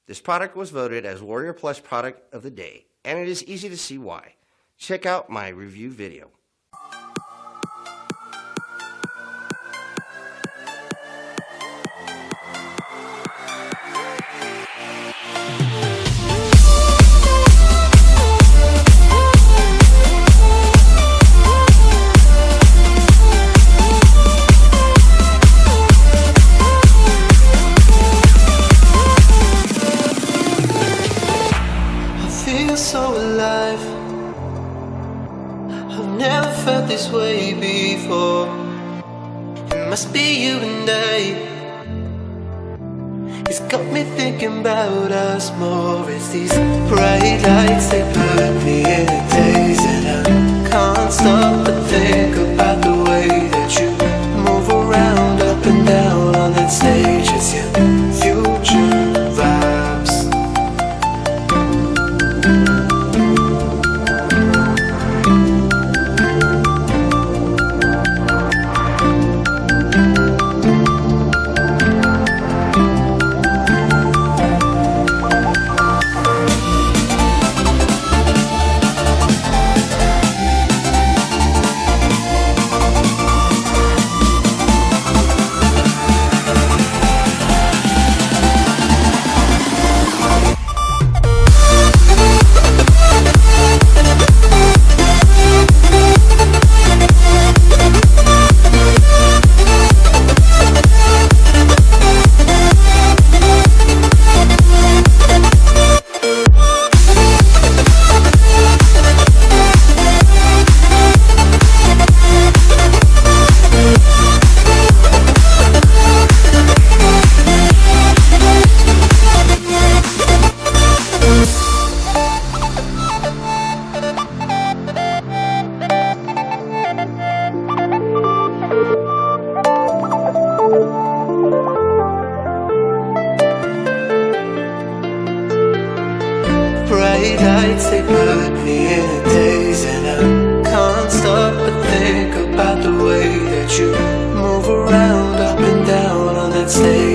This product was voted as Warrior Plus Product of the Day, and it is easy to see why. Check out my review video. So alive, I've never felt this way before. It must be you and I. It's got me thinking about us more. It's these bright lights, they put me in a daze, and I can't stop but think about the way that you move around up and down on that stage. It's your future vibes. Bright lights, they put me in a daze, and I can't stop but think about the way that you move around up and down on that stage.